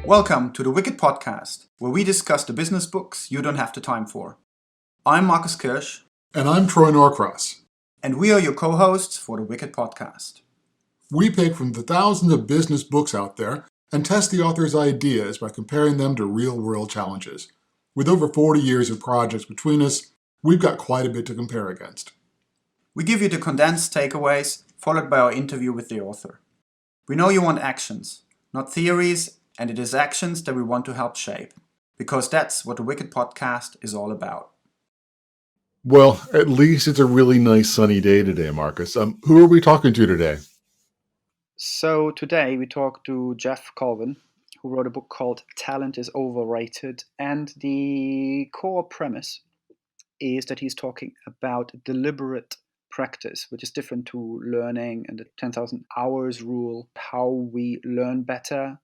Welcome to the Wicked Podcast, where we discuss the business books you don't have the time for. I'm Marcus Kirsch. And I'm Troy Norcross. And we are your co-hosts for the Wicked Podcast. We pick from the thousands of business books out there and test the author's ideas by comparing them to real-world challenges. With over 40 years of projects between us, we've got quite a bit to compare against. We give you the condensed takeaways, followed by our interview with the author. We know you want actions, not theories, and it is actions that we want to help shape, because that's what the Wicked Podcast is all about. Well, at least it's a really nice sunny day today, Marcus. Who are we talking to today? So today we talk to Geoff Colvin, who wrote a book called Talent is Overrated, and the core premise is that he's talking about deliberate practice, which is different to learning and the 10,000 hours rule, how we learn better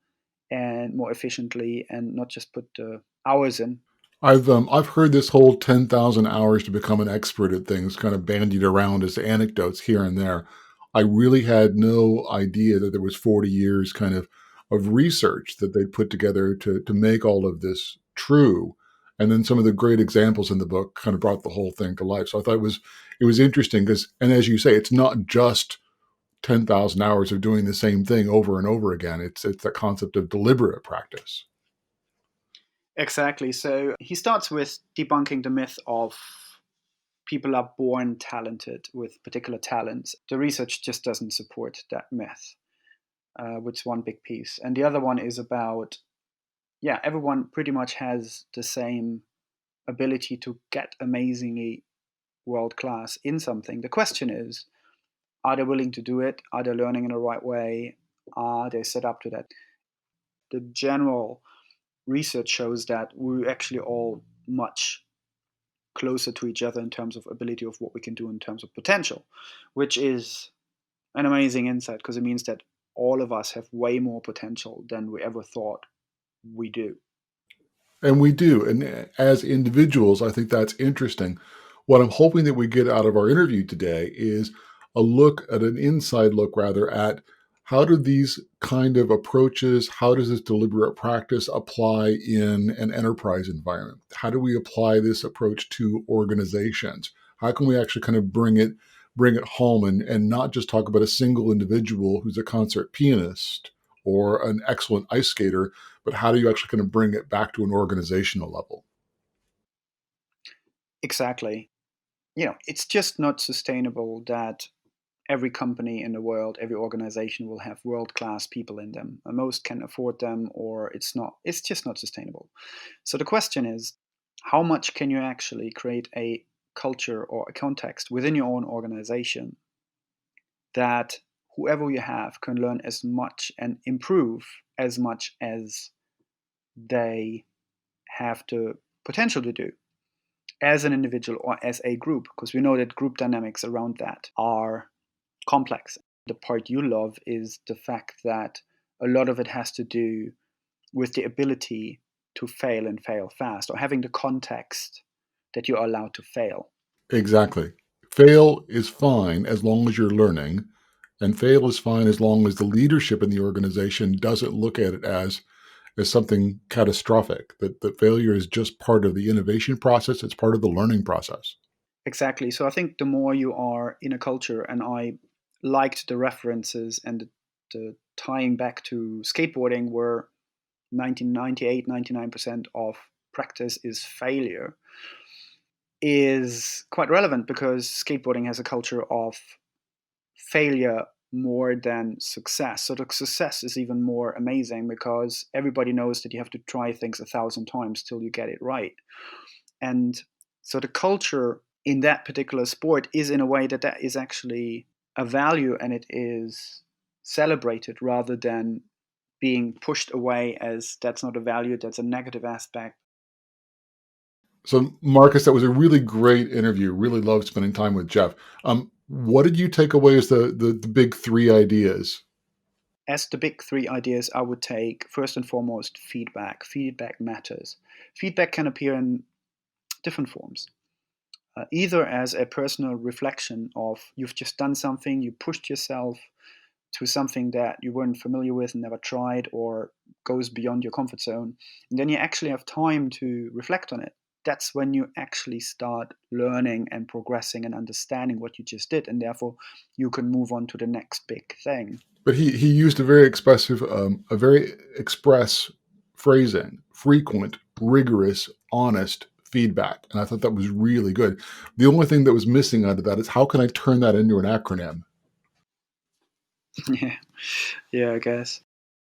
and more efficiently, and not just put the hours in. I've heard this whole 10,000 hours to become an expert at things kind of bandied around as anecdotes here and there. I really had no idea that there was 40 years kind of research that they put together to make all of this true. And then some of the great examples in the book kind of brought the whole thing to life. So I thought it was interesting because, and as you say, it's not just 10,000 hours of doing the same thing over and over again. It's the concept of deliberate practice. Exactly. So he starts with debunking the myth of people are born talented with particular talents. The research just doesn't support that myth, which is one big piece. And the other one is about, everyone pretty much has the same ability to get amazingly world-class in something. The question is, are they willing to do it? Are they learning in the right way? Are they set up to that? The general research shows that we're actually all much closer to each other in terms of ability of what we can do in terms of potential, which is an amazing insight because it means that all of us have way more potential than we ever thought we do. And we do. And as individuals, I think that's interesting. What I'm hoping that we get out of our interview today is an inside look at how do these kind of approaches, how does this deliberate practice apply in an enterprise environment? How do we apply this approach to organizations? How can we actually kind of bring it home and not just talk about a single individual who's a concert pianist or an excellent ice skater, but how do you actually kind of bring it back to an organizational level? Exactly. It's just not sustainable that every company in the world, every organization will have world-class people in them. Most can afford them, or it's just not sustainable. So the question is, how much can you actually create a culture or a context within your own organization that whoever you have can learn as much and improve as much as they have the potential to do as an individual or as a group, because we know that group dynamics around that are complex. The part you love is the fact that a lot of it has to do with the ability to fail and fail fast, or having the context that you're allowed to fail. Exactly. Fail is fine as long as you're learning, and fail is fine as long as the leadership in the organization doesn't look at it as something catastrophic, that failure is just part of the innovation process. It's part of the learning process. Exactly. So I think the more you are in a culture, and I liked the references and the tying back to skateboarding, where 1998, 99% of practice is failure, is quite relevant because skateboarding has a culture of failure more than success. So the success is even more amazing because everybody knows that you have to try things 1,000 times till you get it right. And so the culture in that particular sport is in a way that is actually a value, and it is celebrated rather than being pushed away as that's not a value, that's a negative aspect. So Marcus, that was a really great interview. Really loved spending time with Geoff. What did you take away as the big three ideas? as the big three ideas, I would take first and foremost feedback. Feedback matters. Feedback can appear in different forms. Either as a personal reflection of you've just done something, you pushed yourself to something that you weren't familiar with and never tried, or goes beyond your comfort zone, and then you actually have time to reflect on it. That's when you actually start learning and progressing and understanding what you just did, and therefore you can move on to the next big thing. But he used a very express phrasing: frequent, rigorous, honest feedback. And I thought that was really good. The only thing that was missing out of that is how can I turn that into an acronym? Yeah, I guess.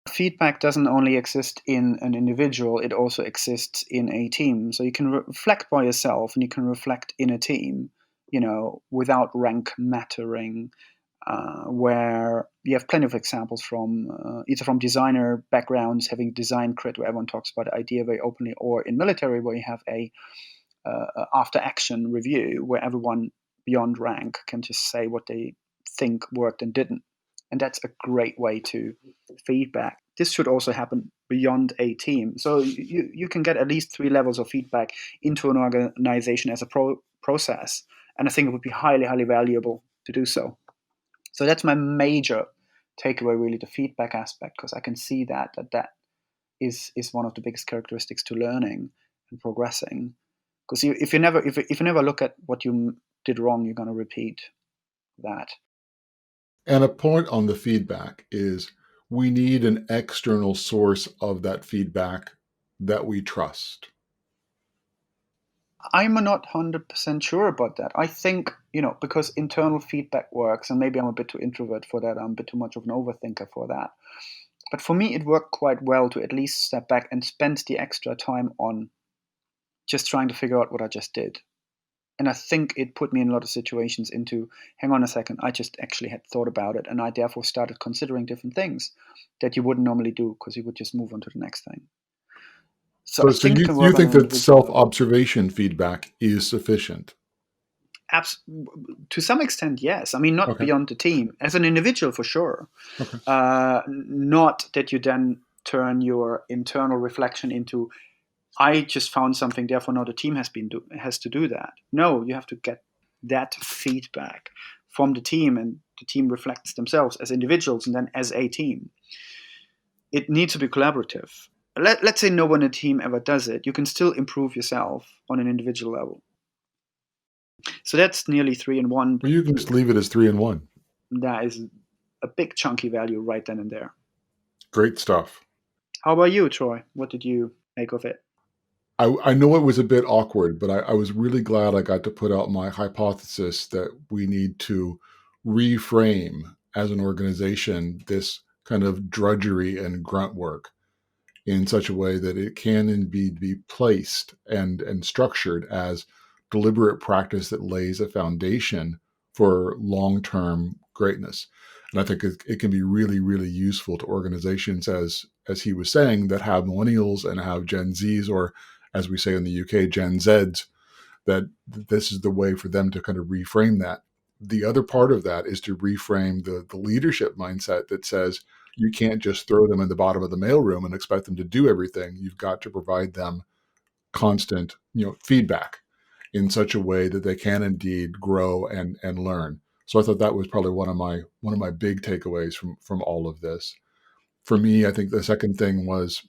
Feedback doesn't only exist in an individual, it also exists in a team. So you can reflect by yourself and you can reflect in a team, without rank mattering, where you have plenty of examples from either from designer backgrounds, having design crit, where everyone talks about the idea very openly, or in military, where you have a after action review, where everyone beyond rank can just say what they think worked and didn't. And that's a great way to feedback. This should also happen beyond a team. So you can get at least 3 levels of feedback into an organization as a process. And I think it would be highly, highly valuable to do so. So that's my major takeaway, really, the feedback aspect, because I can see that is one of the biggest characteristics to learning and progressing. Because if you never look at what you did wrong, you're going to repeat that. And a point on the feedback is we need an external source of that feedback that we trust. I'm not 100% sure about that. I think, because internal feedback works, and maybe I'm a bit too introvert for that, I'm a bit too much of an overthinker for that. But for me, it worked quite well to at least step back and spend the extra time on just trying to figure out what I just did. And I think it put me in a lot of situations into, hang on a second, I just actually had thought about it, and I therefore started considering different things that you wouldn't normally do, because you would just move on to the next thing. So you think that self-observation feedback is sufficient? To some extent, yes. I mean, not beyond the team. As an individual, for sure. Okay. Not that you then turn your internal reflection into, I just found something, therefore now the team has to do that. No, you have to get that feedback from the team, and the team reflects themselves as individuals and then as a team. It needs to be collaborative. Let's say no one in a team ever does it. You can still improve yourself on an individual level. So that's nearly 3 in 1. Well, you can just leave it as 3 in 1. That is a big chunky value right then and there. Great stuff. How about you, Troy? What did you make of it? I know it was a bit awkward, but I was really glad I got to put out my hypothesis that we need to reframe as an organization this kind of drudgery and grunt work in such a way that it can indeed be placed and structured as deliberate practice that lays a foundation for long-term greatness. And I think it can be really, really useful to organizations, as he was saying, that have millennials and have Gen Zs, or as we say in the UK, Gen Zs, that this is the way for them to kind of reframe that. The other part of that is to reframe the leadership mindset that says you can't just throw them in the bottom of the mailroom and expect them to do everything. You've got to provide them constant, feedback in such a way that they can indeed grow and learn. So I thought that was probably one of my big takeaways from all of this. For me, I think the second thing was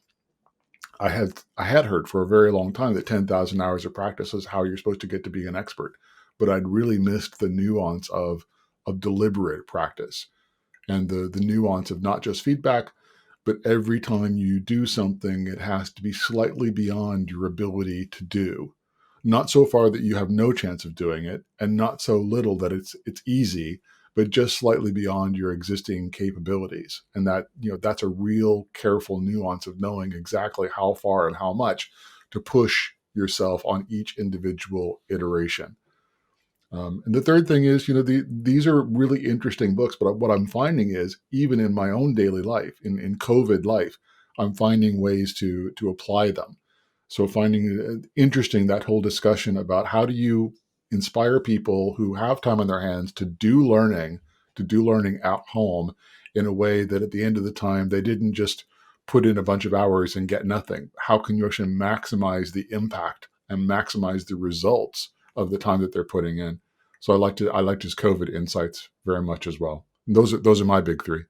I had heard for a very long time that 10,000 hours of practice is how you're supposed to get to be an expert, but I'd really missed the nuance of deliberate practice and the nuance of not just feedback, but every time you do something, it has to be slightly beyond your ability to do. Not so far that you have no chance of doing it, and not so little that it's easy, but just slightly beyond your existing capabilities. And that, that's a real careful nuance of knowing exactly how far and how much to push yourself on each individual iteration. And the third thing is, these are really interesting books, but what I'm finding is, even in my own daily life, in COVID life, I'm finding ways to apply them. So finding interesting that whole discussion about how do you inspire people who have time on their hands to do learning at home in a way that at the end of the time, they didn't just put in a bunch of hours and get nothing. How can you actually maximize the impact and maximize the results of the time that they're putting in? So I liked his COVID insights very much as well. And those are my big three.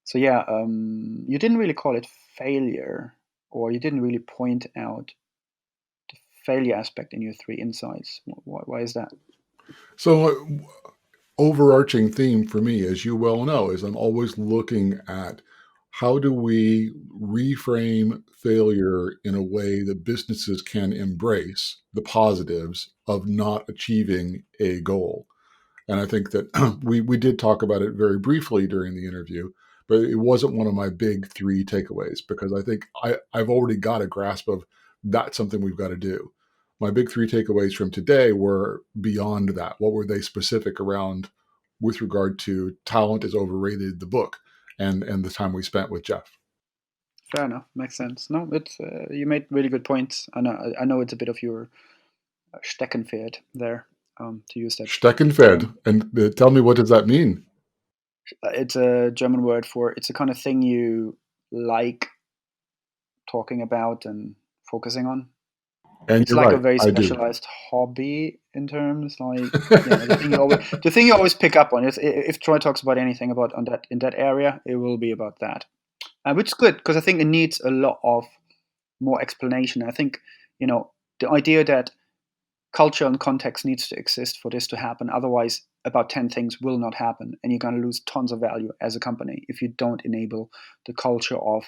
So yeah, you didn't really call it failure, or you didn't really point out the failure aspect in your three insights. Why is that? So overarching theme for me, as you well know, is I'm always looking at how do we reframe failure in a way that businesses can embrace the positives of not achieving a goal. And I think that we did talk about it very briefly during the interview, but it wasn't one of my big three takeaways because I think I've already got a grasp of that's something we've got to do. My big three takeaways from today were beyond that. What were they specific around with regard to Talent is Overrated, the book, and the time we spent with Geoff? Fair enough, makes sense. No, it's you made really good points. I know it's a bit of your Steckenpferd there, to use that Steckenfeld. term. And tell me, what does that mean? It's a German word for it's a kind of thing you like talking about and focusing on. And It's you're like a right, very I do. specialized hobby in terms like the thing you always pick up on is if Troy talks about anything about on that in that area, it will be about that, which is good because I think it needs a lot of more explanation. I think the idea that culture and context needs to exist for this to happen. Otherwise, about 10 things will not happen, and you're going to lose tons of value as a company if you don't enable the culture of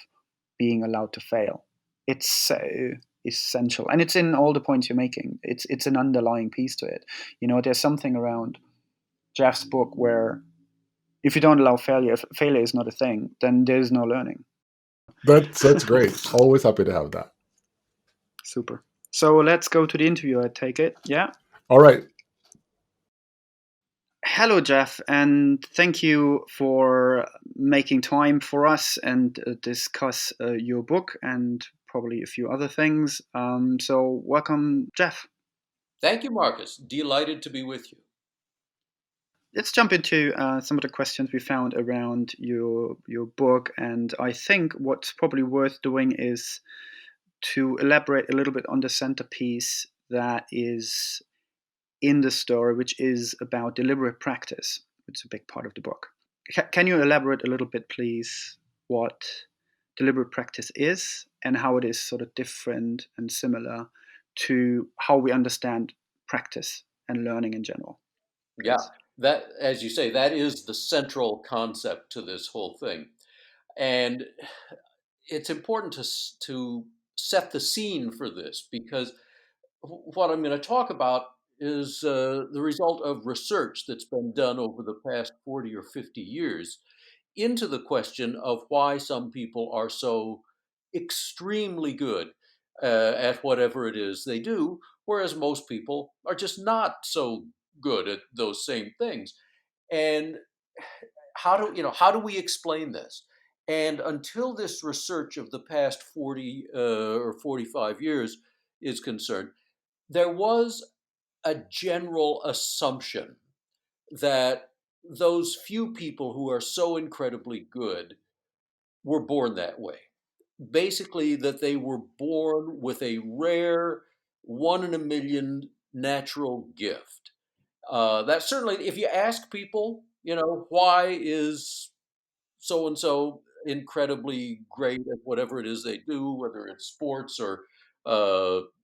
being allowed to fail. It's so essential, and it's in all the points you're making. It's an underlying piece to it. There's something around Geoff's book where if you don't allow failure, if failure is not a thing, then there's no learning. That's great. Always happy to have that. Super. So let's go to the interview, I take it. Yeah. All right. Hello, Geoff, and thank you for making time for us and discuss your book and probably a few other things. So, welcome, Geoff. Thank you, Marcus. Delighted to be with you. Let's jump into some of the questions we found around your book, and I think what's probably worth doing is to elaborate a little bit on the centerpiece that is in the story, which is about deliberate practice. It's a big part of the book. Can you elaborate a little bit, please, what deliberate practice is and how it is sort of different and similar to how we understand practice and learning in general? Yeah, Please. that, as you say, that is the central concept to this whole thing. And it's important to set the scene for this because what I'm going to talk about is the result of research that's been done over the past 40 or 50 years into the question of why some people are so extremely good at whatever it is they do, whereas most people are just not so good at those same things. And how do we explain this? And until this research of the past 40 or 45 years is concerned, there was a general assumption that those few people who are so incredibly good were born that way. Basically, that they were born with a rare 1 in a million natural gift. That certainly, if you ask people, why is so and so incredibly great at whatever it is they do, whether it's sports or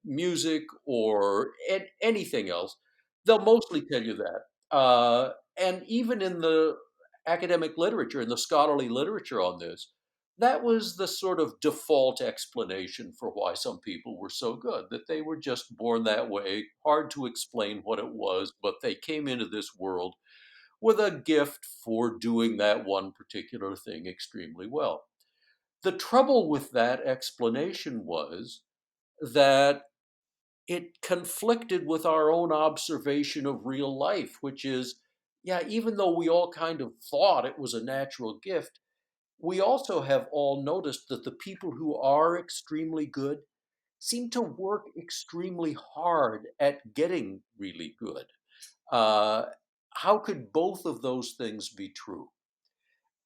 music or anything else, they'll mostly tell you that. And even in the academic literature, in the scholarly literature on this, that was the sort of default explanation for why some people were so good, that they were just born that way. Hard to explain what it was, but they came into this world with a gift for doing that one particular thing extremely well. The trouble with that explanation was that it conflicted with our own observation of real life, which is, yeah, even though we all kind of thought it was a natural gift, we also have all noticed that the people who are extremely good seem to work extremely hard at getting really good. Uh, how could both of those things be true?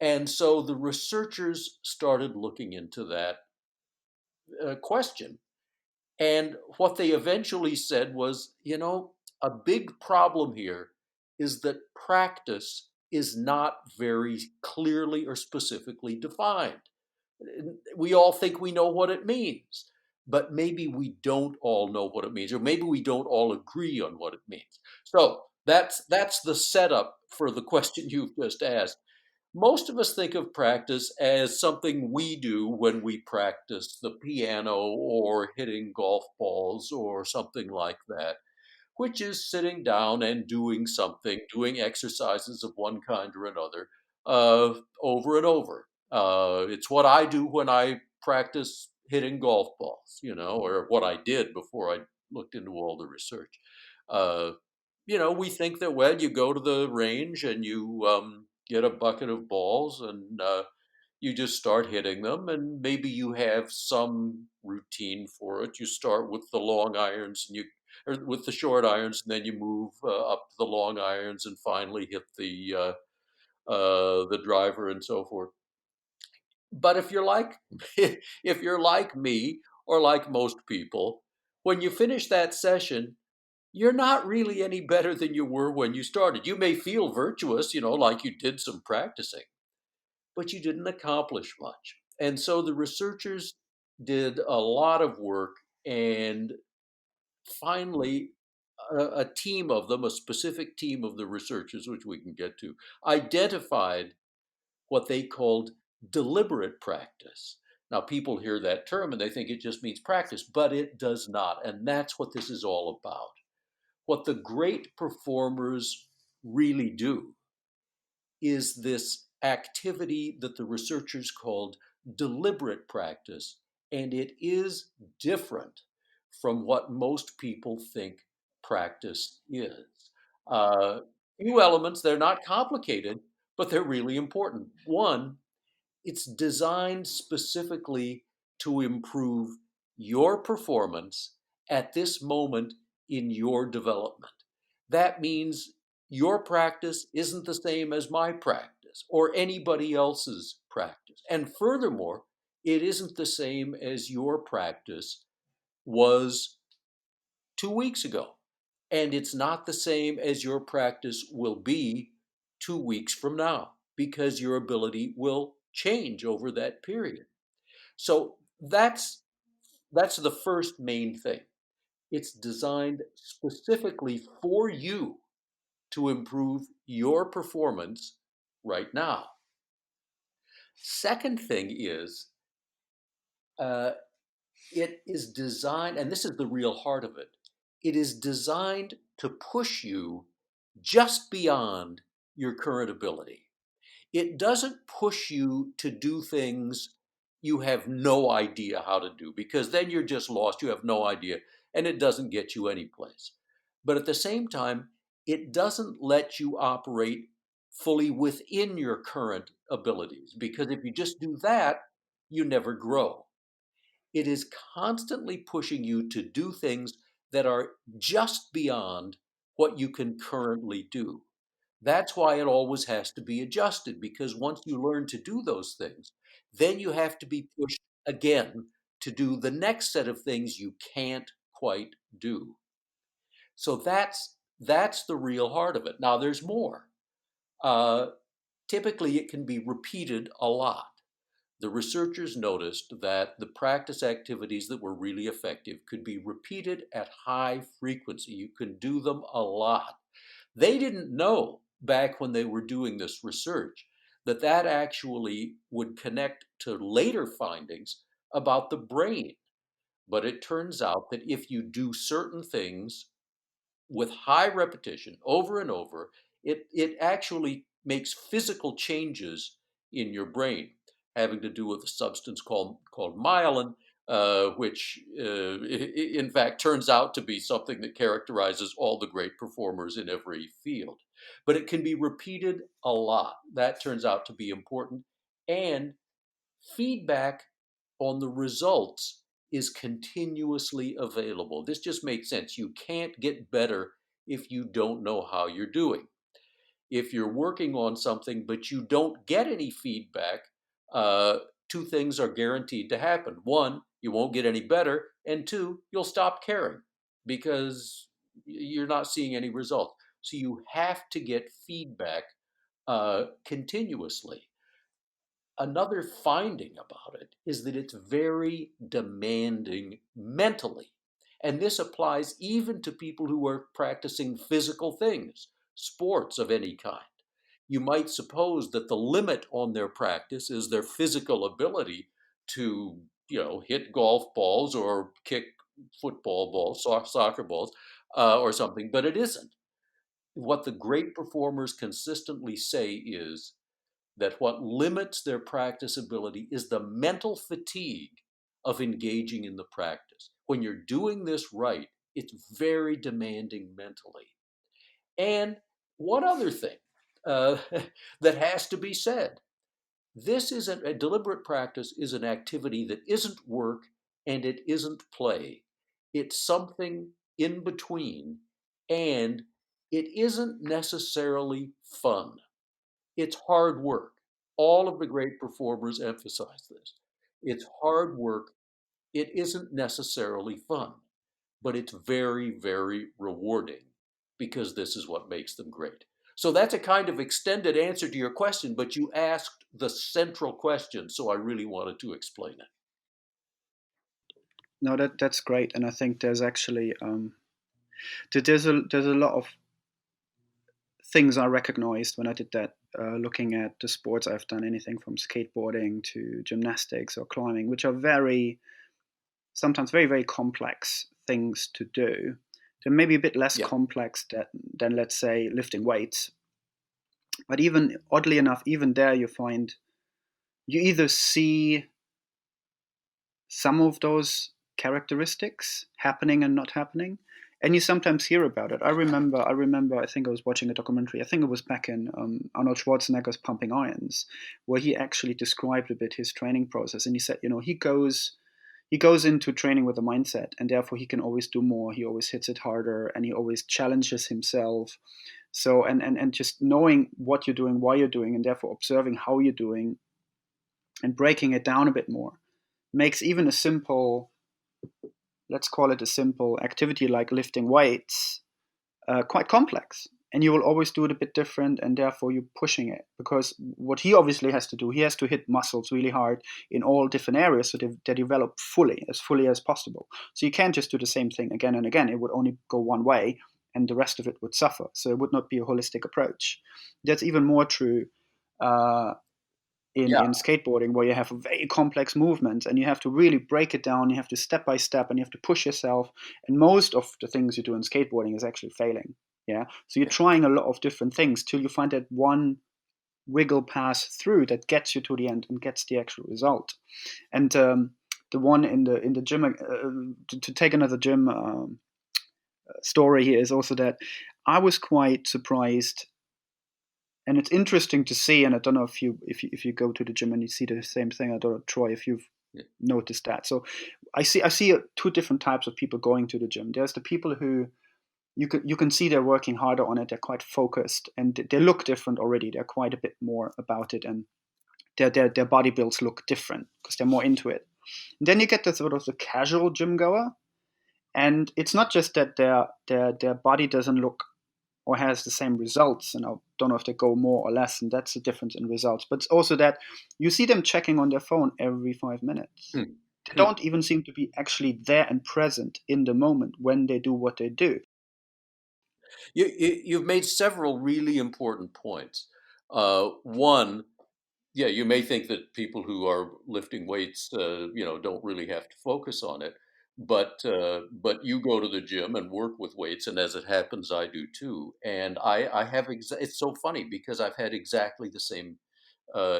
And so the researchers started looking into that question. And what they eventually said was, a big problem here is that practice is not very clearly or specifically defined. We all think we know what it means, but maybe we don't all know what it means, or maybe we don't all agree on what it means. So that's the setup for the question you've just asked. Most of us think of practice as something we do when we practice the piano or hitting golf balls or something like that, which is sitting down and doing something, doing exercises of one kind or another, over and over. It's what I do when I practice hitting golf balls, or what I did before I looked into all the research. Uh, we think that, well, you go to the range and you get a bucket of balls and you just start hitting them, and maybe you have some routine for it. You start with the long irons and or with the short irons, and then you move up to the long irons and finally hit the driver and so forth. But if you're like if you're like me or like most people, when you finish that session, you're not really any better than you were when you started. You may feel virtuous, like you did some practicing, but you didn't accomplish much. And so the researchers did a lot of work, and finally, a team of them, a specific team of the researchers, which we can get to, identified what they called deliberate practice. Now, people hear that term and they think it just means practice, but it does not. And that's what this is all about. What the great performers really do is this activity that the researchers called deliberate practice, and it is different from what most people think practice is. Uh, Few elements, they're not complicated, but they're really important. One, it's designed specifically to improve your performance at this moment in your development. That means your practice isn't the same as my practice or anybody else's practice. And furthermore, it isn't the same as your practice was 2 weeks ago. And it's not the same as your practice will be 2 weeks from now, because your ability will change over that period. So that's the first main thing. It's designed specifically for you to improve your performance right now. Second thing is, uh, it is designed, and this is the real heart of it, it is designed to push you just beyond your current ability. It doesn't push you to do things you have no idea how to do, because then you're just lost. You have no idea, and it doesn't get you anyplace. But at the same time, it doesn't let you operate fully within your current abilities, because if you just do that, you never grow. It is constantly pushing you to do things that are just beyond what you can currently do. That's why it always has to be adjusted, because once you learn to do those things, then you have to be pushed again to do the next set of things you can't quite do. So that's the real heart of it. Now there's more. Uh, Typically, it can be repeated a lot. The researchers noticed that the practice activities that were really effective could be repeated at high frequency. You can do them a lot. They didn't know back when they were doing this research that that actually would connect to later findings about the brain. But it turns out that if you do certain things with high repetition over and over, it actually makes physical changes in your brain, having to do with a substance called myelin, which in fact turns out to be something that characterizes all the great performers in every field. But it can be repeated a lot. That turns out to be important. And feedback on the results is continuously available. This just makes sense. You can't get better if you don't know how you're doing. If you're working on something but you don't get any feedback, uh, two things are guaranteed to happen. One, you won't get any better, and two, you'll stop caring because you're not seeing any results. So you have to get feedback continuously. Another finding about it is that it's very demanding mentally. And this applies even to people who are practicing physical things, sports of any kind. You might suppose that the limit on their practice is their physical ability to, hit golf balls or kick football balls, soccer balls, or something, but it isn't. What the great performers consistently say is that what limits their practice ability is the mental fatigue of engaging in the practice. When you're doing this right, it's very demanding mentally. And one other thing uh, that has to be said, this isn't a deliberate practice is an activity that isn't work and it isn't play. It's something in between, and it isn't necessarily fun. It's hard work. All of the great performers emphasize this. It's hard work. It isn't necessarily fun, but it's very, very rewarding because this is what makes them great. So that's a kind of extended answer to your question, but you asked the central question, so I really wanted to explain it. No, that's great, and I think there's actually there's a lot of things I recognized when I did that. Looking at the sports I've done, anything from skateboarding to gymnastics or climbing, which are sometimes very, very complex things to do. They're maybe a bit less Yeah. complex than, let's say, lifting weights. But even oddly enough, even there you find you either see some of those characteristics happening and not happening, and you sometimes hear about it. I remember. I think I was watching a documentary. I think it was back in Arnold Schwarzenegger's Pumping Irons, where he actually described a bit his training process, and he said, he goes into training with a mindset, and therefore he can always do more. He always hits it harder, and he always challenges himself. So and just knowing what you're doing, why you're doing, and therefore observing how you're doing, and breaking it down a bit more, makes even a simple, let's call it a simple activity like lifting weights, quite complex. And you will always do it a bit different, and therefore you're pushing it. Because what he obviously has to do, he has to hit muscles really hard in all different areas so they develop fully as possible. So you can't just do the same thing again and again. It would only go one way, and the rest of it would suffer. So it would not be a holistic approach. That's even more true uh, in skateboarding, where you have a very complex movement and you have to really break it down. You have to step by step, and you have to push yourself. And most of the things you do in skateboarding is actually failing. Yeah. So you're trying a lot of different things till you find that one wiggle pass through that gets you to the end and gets the actual result. And the one in the gym, to take another gym story here, is also that I was quite surprised, and it's interesting to see. And I don't know if you go to the gym and you see the same thing. I don't know, Troy, if you've noticed that. So I see two different types of people going to the gym. There's the people who you can see they're working harder on it. They're quite focused, and they look different already. They're quite a bit more about it, and their body builds look different because they're more into it. And then you get the sort of the casual gym goer, and it's not just that their body doesn't look or has the same results, and I don't know if they go more or less, and that's the difference in results. But it's also that you see them checking on their phone every 5 minutes. Hmm. They don't even seem to be actually there and present in the moment when they do what they do. You've made several really important points. One, yeah, you may think that people who are lifting weights, don't really have to focus on it, but you go to the gym and work with weights, and as it happens, I do too. And I have it's so funny because I've had exactly the same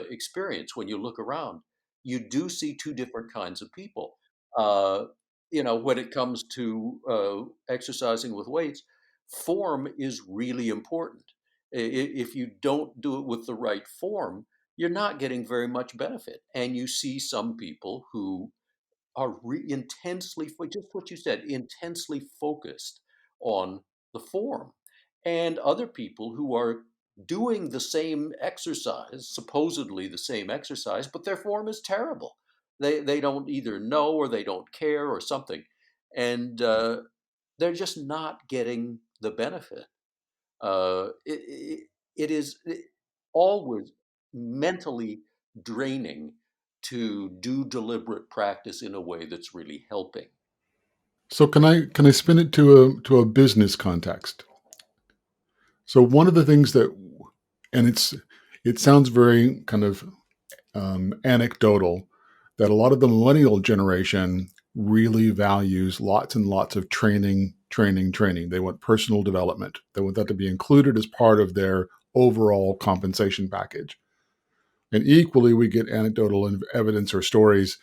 experience. When you look around, you do see two different kinds of people. Uh, when it comes to exercising with weights, form is really important. If you don't do it with the right form, you're not getting very much benefit. And you see some people who are just what you said, intensely focused on the form, and other people who are doing the same exercise, supposedly the same exercise, but their form is terrible. They don't either know or they don't care or something, and they're just not getting the benefit. It is always mentally draining to do deliberate practice in a way that's really helping. So can I spin it to a business context? So one of the things that, and it sounds very kind of anecdotal, that a lot of the millennial generation really values lots and lots of training, training, training. They want personal development. They want that to be included as part of their overall compensation package. And equally, we get anecdotal evidence or stories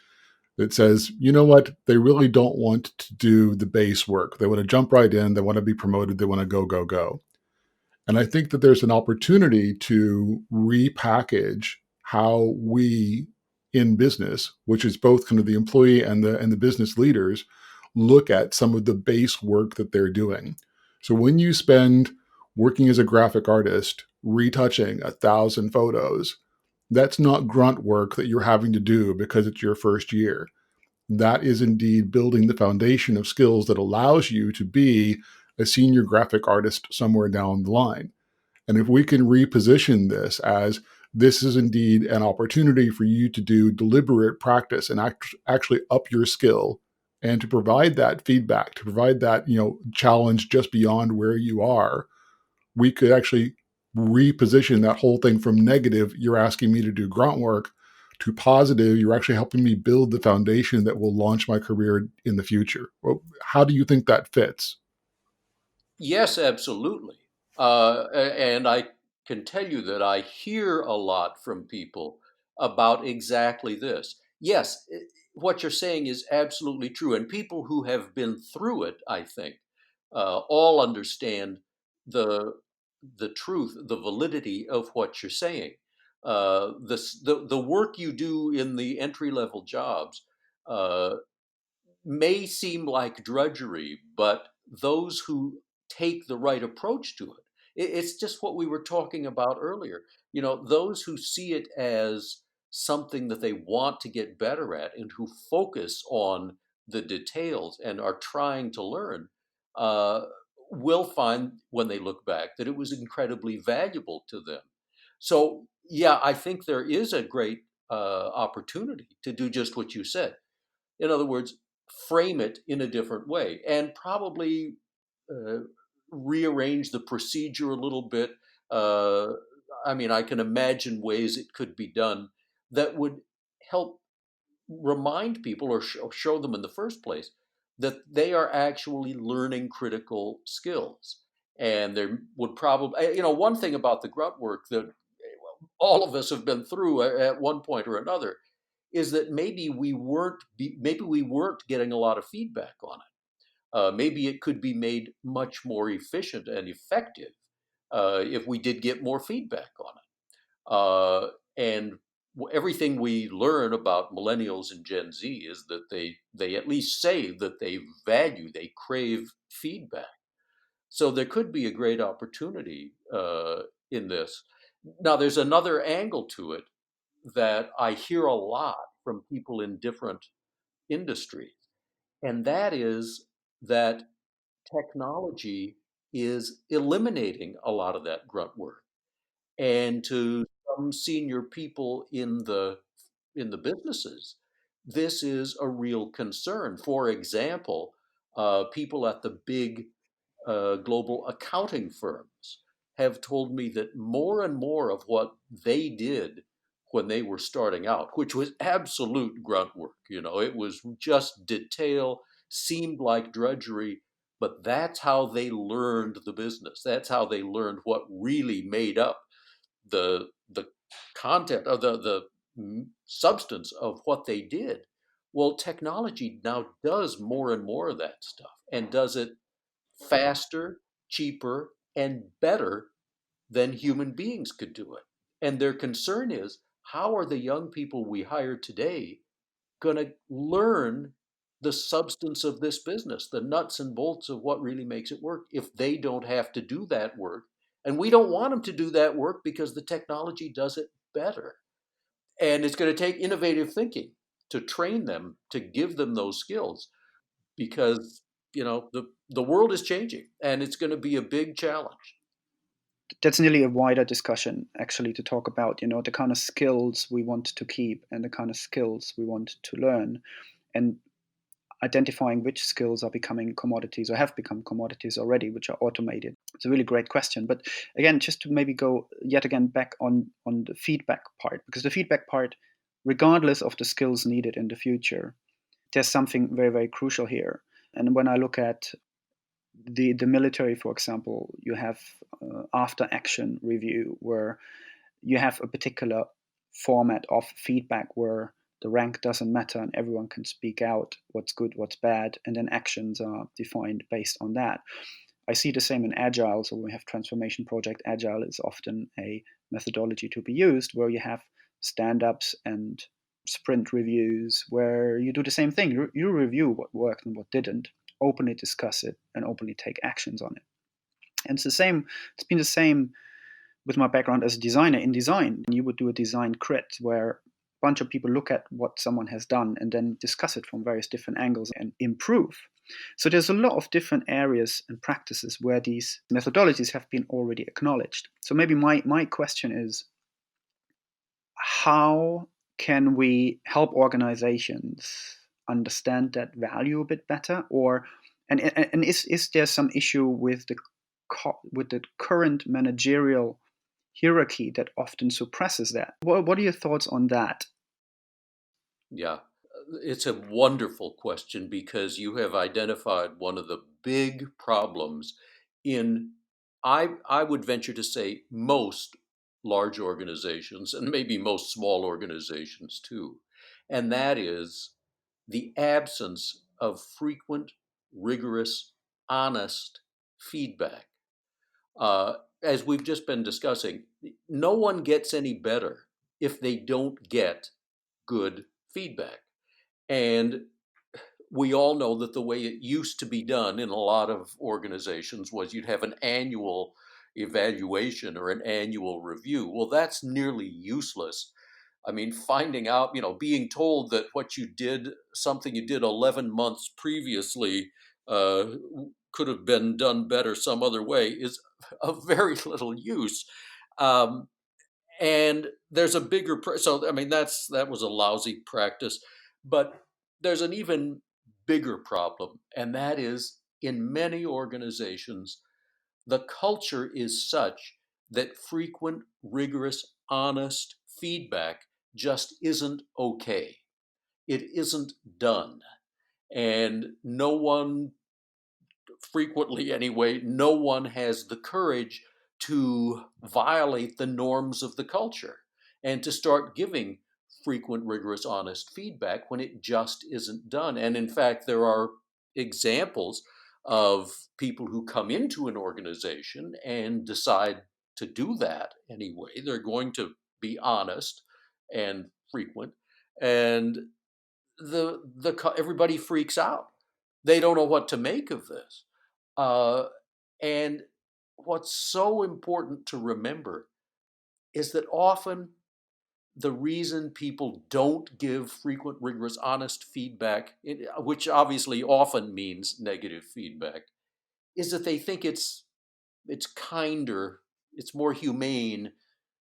that says, you know what, they really don't want to do the base work. They want to jump right in. They want to be promoted. They want to go, go, go. And I think that there's an opportunity to repackage how we in business, which is both kind of the employee and the business leaders, look at some of the base work that they're doing. So when you spend working as a graphic artist, retouching 1,000 photos, that's not grunt work that you're having to do because it's your first year. That is indeed building the foundation of skills that allows you to be a senior graphic artist somewhere down the line. And if we can reposition this is indeed an opportunity for you to do deliberate practice and actually up your skill, and to provide that feedback, to provide that, challenge just beyond where you are, we could actually reposition that whole thing from negative, you're asking me to do grunt work, to positive, you're actually helping me build the foundation that will launch my career in the future. Well, how do you think that fits? Yes, absolutely. And I can tell you that I hear a lot from people about exactly this. Yes, what you're saying is absolutely true. And people who have been through it, I think, all understand the the truth, the validity of what you're saying. The work you do in the entry level jobs uh, may seem like drudgery, but those who take the right approach to it's just what we were talking about earlier. Those who see it as something that they want to get better at and who focus on the details and are trying to learn, uh, will find when they look back that it was incredibly valuable to them. So, yeah, I think there is a great opportunity to do just what you said. In other words, frame it in a different way and probably uh, rearrange the procedure a little bit. Uh, I mean, I can imagine ways it could be done that would help remind people or show them in the first place that they are actually learning critical skills. And there would probably, one thing about the grunt work that all of us have been through at one point or another is that maybe we weren't getting a lot of feedback on it. Maybe it could be made much more efficient and effective if we did get more feedback on it. And everything we learn about millennials and Gen Z is that they at least say that they crave feedback. So there could be a great opportunity in this. Now, there's another angle to it that I hear a lot from people in different industries, and that is that technology is eliminating a lot of that grunt work. And to some senior people in the businesses, this is a real concern. For example, people at the big global accounting firms have told me that more and more of what they did when they were starting out, which was absolute grunt work, it was just detail, seemed like drudgery, but that's how they learned the business. That's how they learned what really made up the content of the substance of what they did. Well, technology now does more and more of that stuff and does it faster, cheaper, and better than human beings could do it. And their concern is, how are the young people we hire today going to learn the substance of this business, the nuts and bolts of what really makes it work, if they don't have to do that work And we don't want them to do that work because the technology does it better. And it's going to take innovative thinking to train them, to give them those skills, because the world is changing and it's going to be a big challenge. That's nearly a wider discussion, actually, to talk about, the kind of skills we want to keep and the kind of skills we want to learn, and identifying which skills are becoming commodities or have become commodities already, which are automated. It's a really great question. But again, just to maybe go yet again back on the feedback part, because the feedback part, regardless of the skills needed in the future, there's something very, very crucial here. And when I look at the military, for example, you have after action review, where you have a particular format of feedback where the rank doesn't matter and everyone can speak out what's good, what's bad, and then actions are defined based on that. I see the same in Agile. So we have transformation project. Agile is often a methodology to be used where you have stand-ups and sprint reviews where you do the same thing. You review what worked and what didn't, openly discuss it, and openly take actions on it. And it's been the same with my background as a designer. In design, you would do a design crit where a bunch of people look at what someone has done and then discuss it from various different angles and improve. So there's a lot of different areas and practices where these methodologies have been already acknowledged. So maybe my question is, how can we help organizations understand that value a bit better? And is there some issue with the current managerial hierarchy that often suppresses that? What are your thoughts on that? Yeah, it's a wonderful question because you have identified one of the big problems in, I would venture to say, most large organizations and maybe most small organizations too. And that is the absence of frequent, rigorous, honest feedback. As we've just been discussing, no one gets any better if they don't get good feedback. And we all know that the way it used to be done in a lot of organizations was you'd have an annual evaluation or an annual review. Well, that's nearly useless. I mean, finding out, being told that what you did, something you did 11 months previously, uh, could have been done better some other way is of very little use. Um, and there's a bigger, so I mean, that was a lousy practice, but there's an even bigger problem, and that is in many organizations, the culture is such that frequent, rigorous, honest feedback just isn't okay. It isn't done. And no one, frequently anyway, no one has the courage to violate the norms of the culture and to start giving frequent, rigorous, honest feedback when it just isn't done. And in fact, there are examples of people who come into an organization and decide to do that anyway. They're going to be honest and frequent, and everybody freaks out. They don't know what to make of this. And what's so important to remember is that often the reason people don't give frequent, rigorous, honest feedback, which obviously often means negative feedback, is that they think it's kinder, it's more humane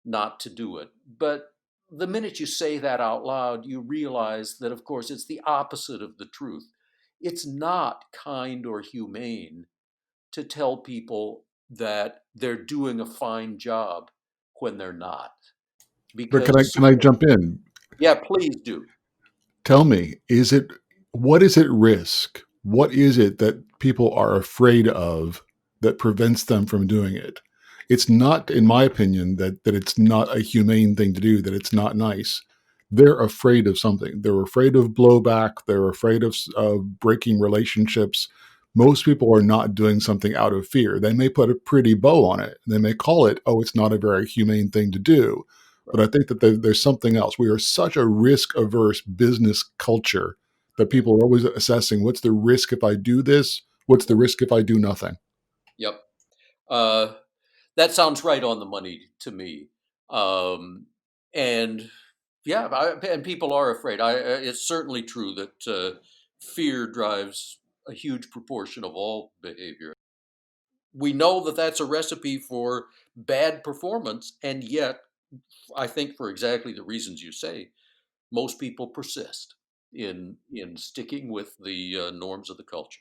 not to do it. But the minute you say that out loud, you realize that, of course, it's the opposite of the truth. It's not kind or humane to tell people that they're doing a fine job when they're not. But Because, can I jump in? yeah, please do. Tell me, what is at risk? What is it that people are afraid of that prevents them from doing it? It's not, in my opinion, that it's not a humane thing to do, that it's not nice. They're afraid of something. They're afraid of blowback. They're afraid of breaking relationships. Most people are not doing something out of fear. They may put a pretty bow on it. They may call it, oh, it's not a very humane thing to do. But I think that there's something else. We are such a risk-averse business culture that people are always assessing, what's the risk if I do this? What's the risk if I do nothing? Yep. Uh, That sounds right on the money to me. And yeah, and people are afraid. It's certainly true that fear drives a huge proportion of all behavior. We know that that's a recipe for bad performance, and yet, I think for exactly the reasons you say, most people persist in sticking with the norms of the culture.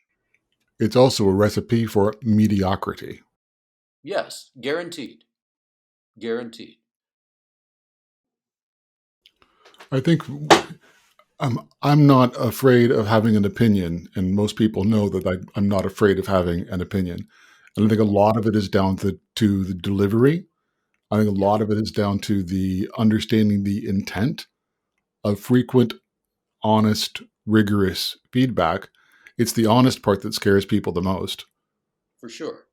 It's also a recipe for mediocrity. Yes, guaranteed, guaranteed. I think I'm not afraid of having an opinion, and most people know that I'm not afraid of having an opinion. And I think a lot of it is down to the delivery. I think a Yeah, lot of it is down to the understanding the intent of frequent, honest, rigorous feedback. It's the honest part that scares people the most. for sure,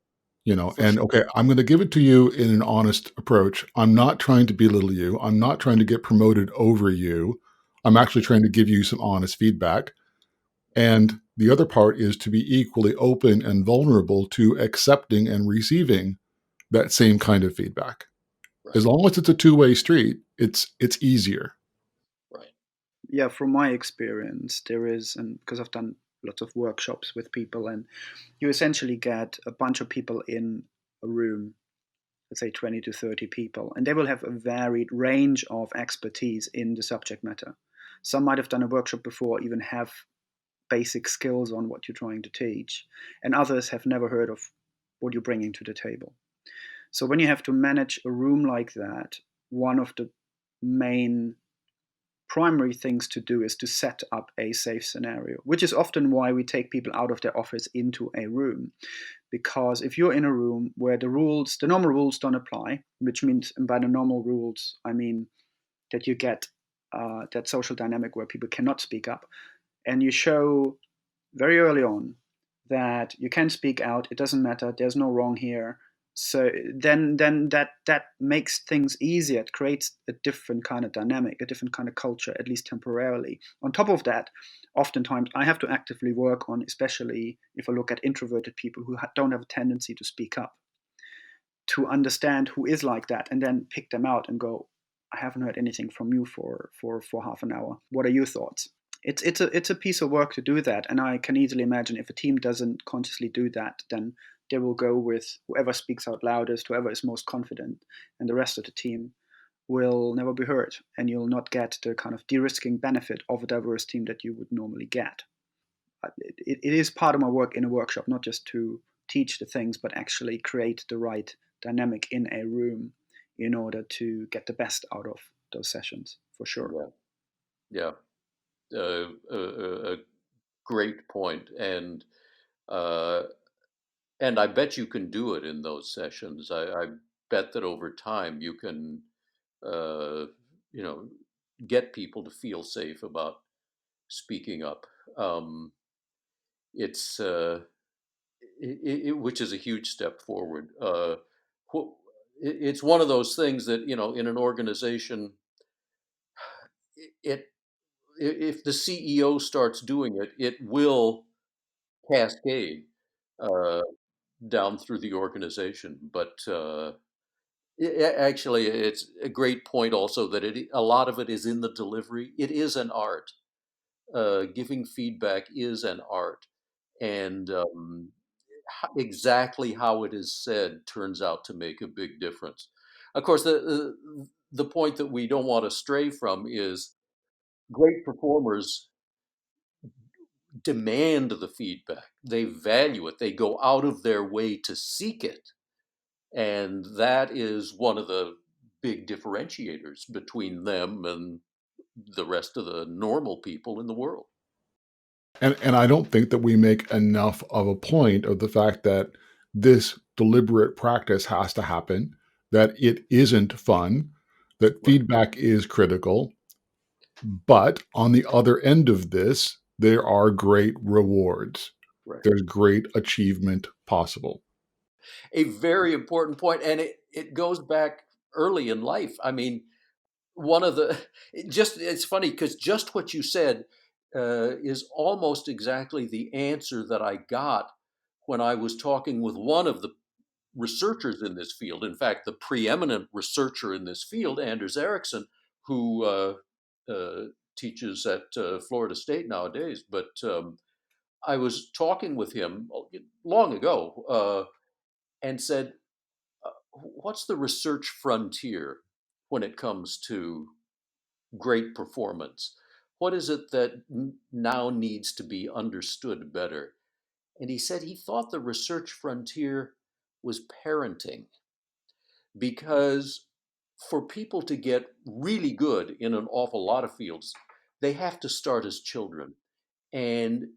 for And sure. okay, I'm going to give it to you in an honest approach. I'm not trying to belittle you. I'm not trying to get promoted over you. I'm actually trying to give you some honest feedback. And the other part is to be equally open and vulnerable to accepting and receiving that same kind of feedback. Right, As long as it's a two-way street, it's easier. right. Yeah, from my experience, there is, and because I've done lots of workshops with people, and you essentially get a bunch of people in a room, let's say 20 to 30 people, and they will have a varied range of expertise in the subject matter. Some might have done a workshop before, even have basic skills on what you're trying to teach, and others have never heard of what you're bringing to the table. So when you have to manage a room like that, one of the main primary things to do is to set up a safe scenario, which is often why we take people out of their office into a room. Because if you're in a room where the normal rules don't apply, which means, and by the normal rules, I mean that you get that social dynamic where people cannot speak up, and you show very early on that you can speak out, it doesn't matter, there's no wrong here. So then that makes things easier. It creates a different kind of dynamic, a different kind of culture, at least temporarily. On top of that, oftentimes I have to actively work on, especially if I look at introverted people who don't have a tendency to speak up, to understand who is like that, and then pick them out and go, I haven't heard anything from you for half an hour. What are your thoughts? It's a piece of work to do that, and I can easily imagine if a team doesn't consciously do that, then they will go with whoever speaks out loudest, whoever is most confident, and the rest of the team will never be heard, and you'll not get the kind of de-risking benefit of a diverse team that you would normally get. It is part of my work in a workshop, not just to teach the things, but actually create the right dynamic in a room in order to get the best out of those sessions, for sure. Yeah, yeah. A great point, uh, and I bet you can do it in those sessions. I bet that over time you can, uh, you know, get people to feel safe about speaking up. Um, it's which is a huge step forward. It's one of those things that in an organization, it if the CEO starts doing it, it will cascade uh, down through the organization. But actually, it's a great point also that a lot of it is in the delivery. It is an art. Giving feedback is an art, and exactly how it is said turns out to make a big difference. Of course, the point that we don't want to stray from is great performers demand the feedback. They value it. They go out of their way to seek it. And that is one of the big differentiators between them and the rest of the normal people in the world. And I don't think that we make enough of a point of the fact that this deliberate practice has to happen, that it isn't fun, that Right, feedback is critical. But on the other end of this, there are great rewards. right. There's great achievement possible. A very important point, and it goes back early in life. I mean, one of the it's funny because just what you said is almost exactly the answer that I got when I was talking with one of the researchers in this field. In fact, the preeminent researcher in this field, Anders Ericsson, who teaches at Florida State nowadays. But I was talking with him long ago and said, what's the research frontier when it comes to great performance? What is it that now needs to be understood better? And he said he thought the research frontier was parenting, because for people to get really good in an awful lot of fields, they have to start as children. And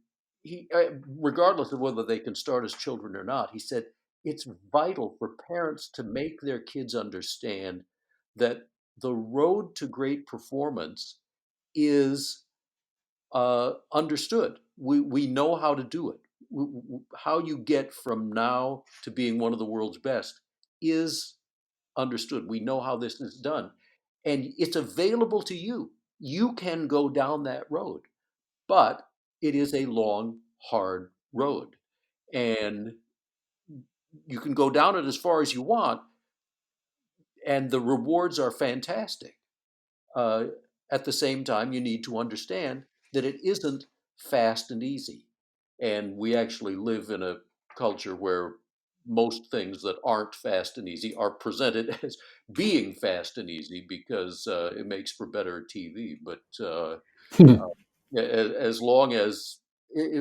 regardless of whether they can start as children or not, he said it's vital for parents to make their kids understand that the road to great performance is understood. We know how to do it. How you get from now to being one of the world's best is understood. We know how this is done, and it's available to you. You can go down that road, but it is a long, hard road, and you can go down it as far as you want, and the rewards are fantastic. Uh, at the same time, you need to understand that it isn't fast and easy. And we actually live in a culture where most things that aren't fast and easy are presented as being fast and easy because it makes for better TV. But as long as,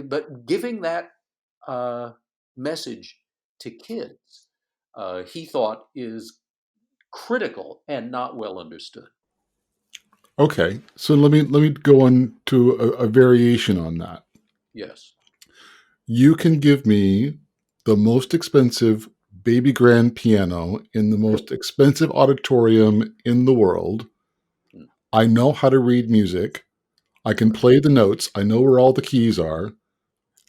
but giving that message to kids, he thought is critical and not well understood. Okay, so let me go on to a variation on that. Yes. You can give me the most expensive baby grand piano in the most expensive auditorium in the world. Mm. I know how to read music. I can play the notes. I know where all the keys are.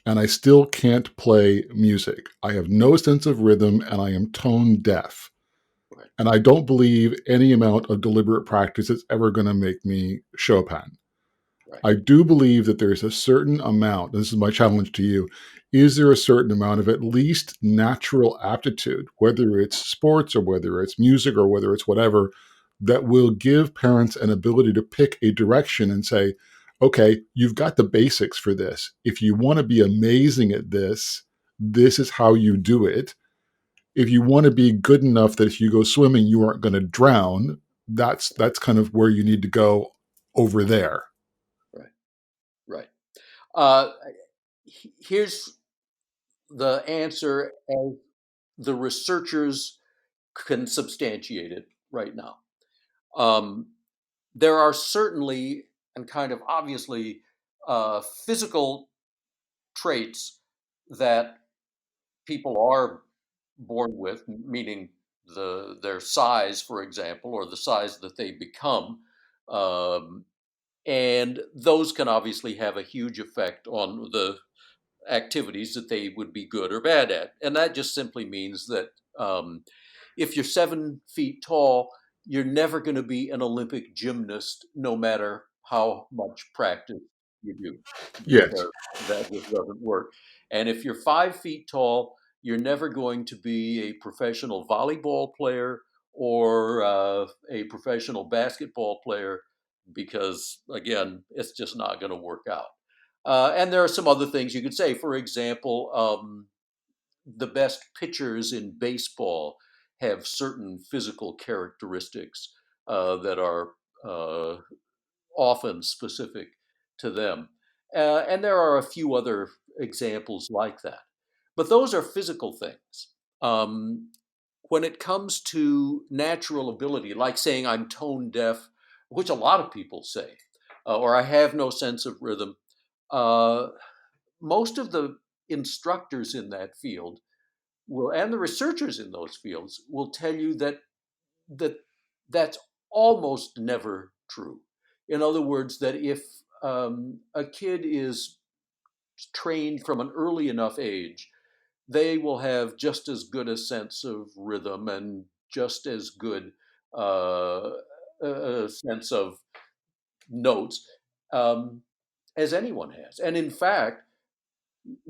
And I still can't play music. I have no sense of rhythm and I am tone deaf. Right. And I don't believe any amount of deliberate practice is ever going to make me Chopin. Right. I do believe that there's a certain amount, this is my challenge to you, is there a certain amount of at least natural aptitude, whether it's sports or whether it's music or whether it's whatever, that will give parents an ability to pick a direction and say, okay, you've got the basics for this. If you want to be amazing at this, this is how you do it. If you want to be good enough that if you go swimming, you aren't going to drown, that's kind of where you need to go over there. Right. Here's the answer as the researchers can substantiate it right now. There are certainly and kind of obviously physical traits that people are born with, meaning their size, for example, or the size that they become. Um, and those can obviously have a huge effect on the activities that they would be good or bad at. And that just simply means that if you're 7 feet tall, you're never going to be an Olympic gymnast, no matter how much practice you do, Yes. because that just doesn't work. And if you're 5 feet tall, you're never going to be a professional volleyball player or a professional basketball player, because, again, it's just not going to work out. And there are some other things you could say. For example, the best pitchers in baseball have certain physical characteristics that are uh, often specific to them. And there are a few other examples like that. But those are physical things. Um, when it comes to natural ability, like saying I'm tone deaf, which a lot of people say, or I have no sense of rhythm, uh, most of the instructors in that field will, and the researchers in those fields will tell you that that's almost never true. In other words, that if a kid is trained from an early enough age, they will have just as good a sense of rhythm and just as good uh, a sense of notes um, as anyone has. And in fact,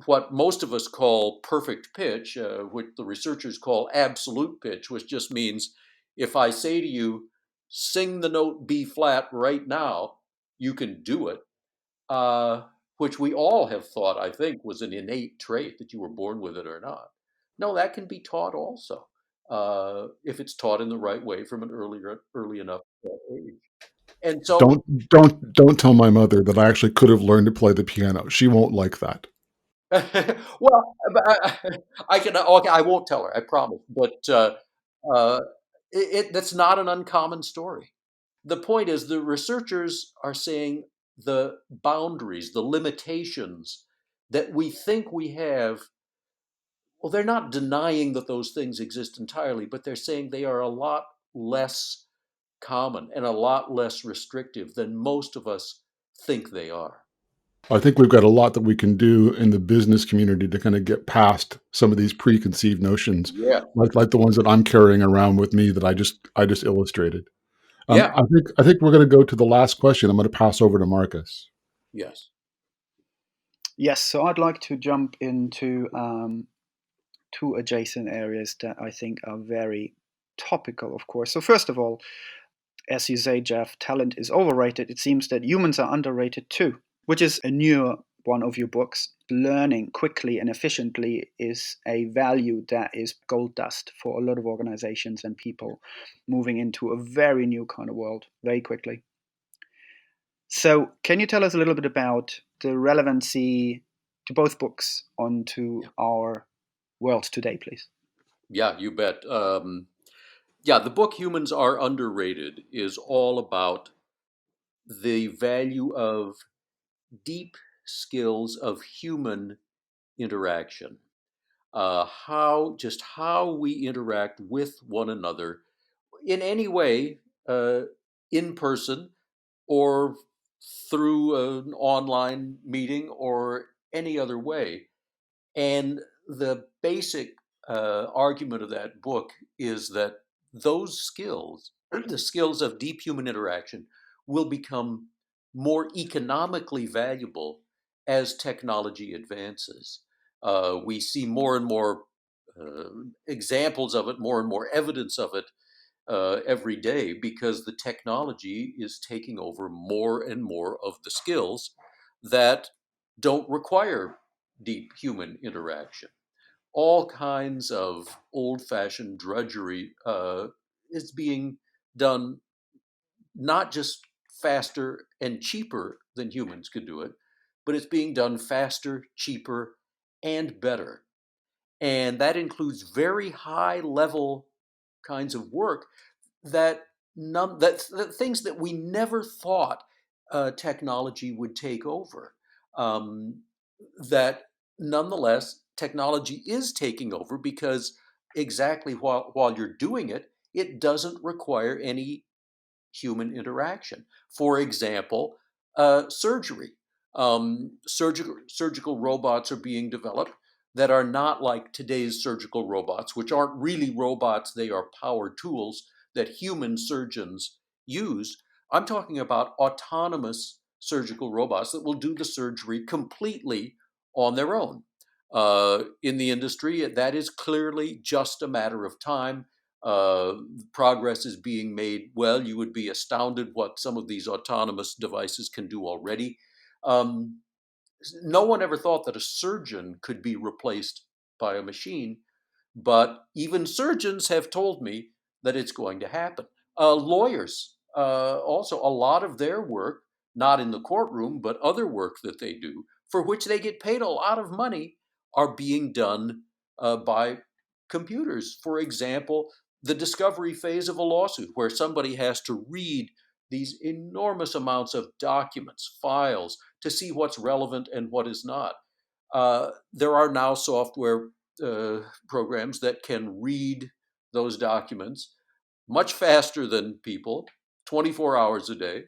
what most of us call perfect pitch, which the researchers call absolute pitch, which just means if I say to you, sing the note B flat right now, you can do it, uh, which we all have thought, I think, was an innate trait that you were born with it or not. No, that can be taught also, if it's taught in the right way from an early enough age. And so, Don't tell my mother that I actually could have learned to play the piano. She won't like that. well, I can. Okay, I won't tell her. I promise. But uh, that's not an uncommon story. The point is, the researchers are saying the boundaries, the limitations that we think we have. Well, they're not denying that those things exist entirely, but they're saying they are a lot less common and a lot less restrictive than most of us think they are. I think we've got a lot that we can do in the business community to kind of get past some of these preconceived notions, Yeah, like the ones that I'm carrying around with me that I just illustrated. yeah, I think we're going to go to the last question. I'm going to pass over to Marcus. yes. Yes, so I'd like to jump into two adjacent areas that I think are very topical, of course. So, first of all, as you say, Geoff, talent is overrated. It seems that humans are underrated too, which is a newer one of your books. Learning quickly and efficiently is a value that is gold dust for a lot of organizations and people moving into a very new kind of world very quickly. So, can you tell us a little bit about the relevancy to both books onto our world today, please? Yeah, you bet. Yeah, the book Humans Are Underrated is all about the value of deep skills of human interaction. How we interact with one another in any way, in person or through an online meeting or any other way. And the basic argument of that book is that those skills, the skills of deep human interaction, will become more economically valuable as technology advances. We see more and more examples of it, more and more evidence of it every day because the technology is taking over more and more of the skills that don't require deep human interaction. All kinds of old fashioned drudgery is being done not just faster and cheaper than humans could do it, but it's being done faster, cheaper, and better. And that includes very high level kinds of work that that things that we never thought technology would take over. Um, that nonetheless, technology is taking over because exactly while you're doing it, it doesn't require any human interaction. For example, surgery. Surgical robots are being developed that are not like today's surgical robots, which aren't really robots, they are power tools that human surgeons use. I'm talking about autonomous surgical robots that will do the surgery completely on their own. In the industry, that is clearly just a matter of time. uh, Progress is being made. Well, you would be astounded what some of these autonomous devices can do already. Um, no one ever thought that a surgeon could be replaced by a machine, but even surgeons have told me that it's going to happen. Lawyers, also, a lot of their work, not in the courtroom, but other work that they do, for which they get paid a lot of money, are being done by computers. For example, the discovery phase of a lawsuit, where somebody has to read these enormous amounts of documents, files, to see what's relevant and what is not. There are now software programs that can read those documents much faster than people, 24 hours a day.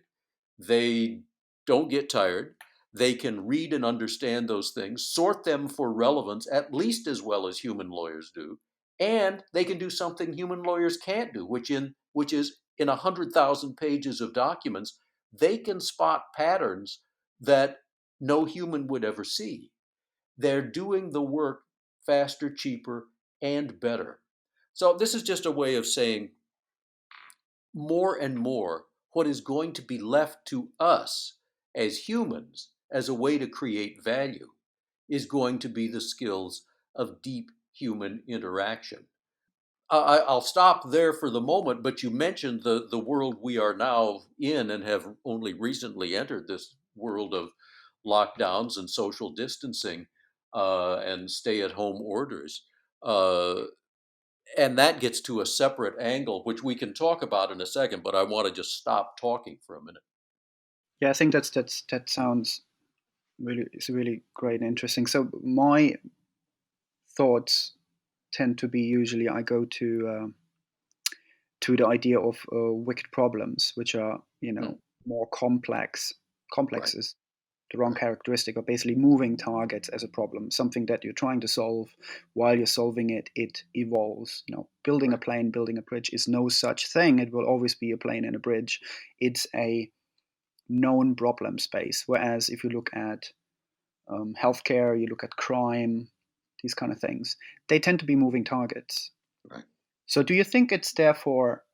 They don't get tired. They can read and understand those things, sort them for relevance at least as well as human lawyers do, and they can do something human lawyers can't do, which is in 100,000 pages of documents, they can spot patterns that no human would ever see. they're doing the work faster, cheaper, and better. So this is just a way of saying more and more what is going to be left to us as humans as a way to create value is going to be the skills of deep human interaction. I'll stop there for the moment, but you mentioned the world we are now in and have only recently entered this world of lockdowns and social distancing and stay at home orders. Uh, and that gets to a separate angle, which we can talk about in a second, but I want to just stop talking for a minute. Yeah, I think that sounds really, it's really great and interesting. So my thoughts tend to be, usually I go to the idea of wicked problems, which are, Hmm. more complex. Right, Complex is the wrong right, characteristic, of basically moving targets as a problem, something that you're trying to solve. While you're solving it, it evolves. Building a right. plane, building a bridge is no such thing. It will always be a plane and a bridge. It's a known problem space. Whereas if you look at healthcare, you look at crime, these kind of things, they tend to be moving targets. Right. So do you think it's therefore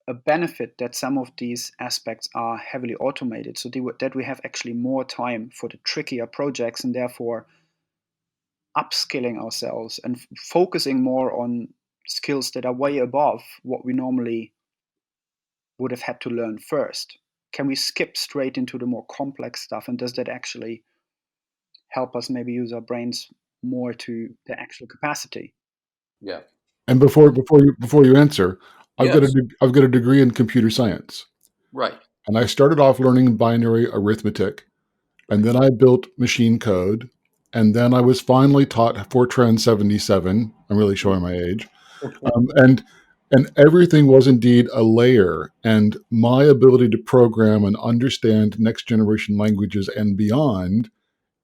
a benefit that some of these aspects are heavily automated, so that we have actually more time for the trickier projects, and therefore upskilling ourselves and focusing more on skills that are way above what we normally would have had to learn first? Can we skip straight into the more complex stuff, and does that actually help us maybe use our brains more to the actual capacity? Yeah. And before you answer, Yes. I've got a degree in computer science, Right. and I started off learning binary arithmetic, and Right. then I built machine code, and then I was finally taught Fortran 77. I'm really showing my age, um, and and everything was indeed a layer. And my ability to program and understand next generation languages and beyond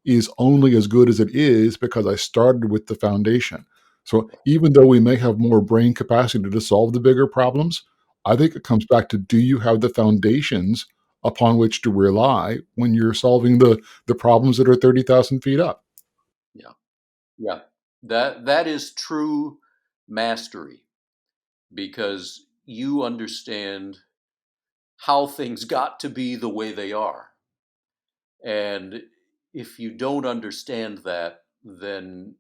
is only as good as it is because I started with the foundation. So even though we may have more brain capacity to solve the bigger problems, I think it comes back to, do you have the foundations upon which to rely when you're solving the problems that are 30,000 feet up? Yeah. Yeah. That is true mastery because you understand how things got to be the way they are. And if you don't understand that, then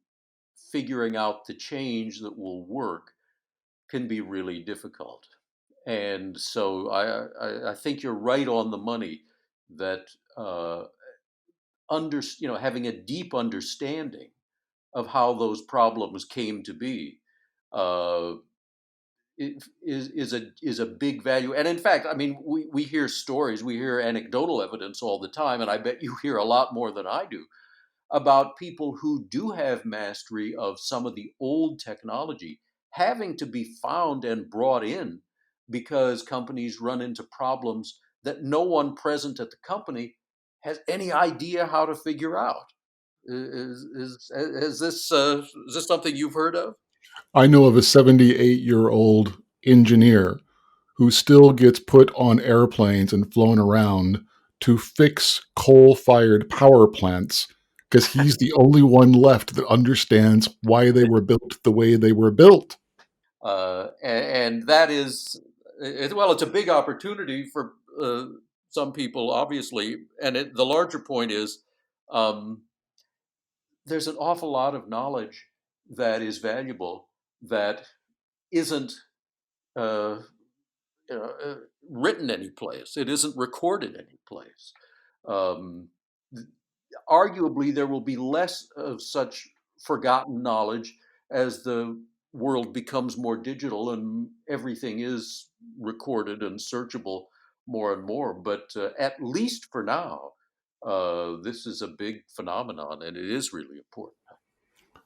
figuring out the change that will work can be really difficult. And so I think you're right on the money that having a deep understanding of how those problems came to be uh, is a big value. And in fact, I mean, we hear stories, we hear anecdotal evidence all the time, and I bet you hear a lot more than I do about people who do have mastery of some of the old technology having to be found and brought in because companies run into problems that no one present at the company has any idea how to figure out. Is this something you've heard of? I know of a 78-year-old engineer who still gets put on airplanes and flown around to fix coal fired power plants because he's the only one left that understands why they were built the way they were built. And that is, well, it's a big opportunity for some people, obviously. And the larger point is um, there's an awful lot of knowledge that is valuable that isn't uh, written any place. It isn't recorded any place. Um, Arguably, there will be less of such forgotten knowledge as the world becomes more digital and everything is recorded and searchable more and more. But at least for now, this is a big phenomenon, and it is really important.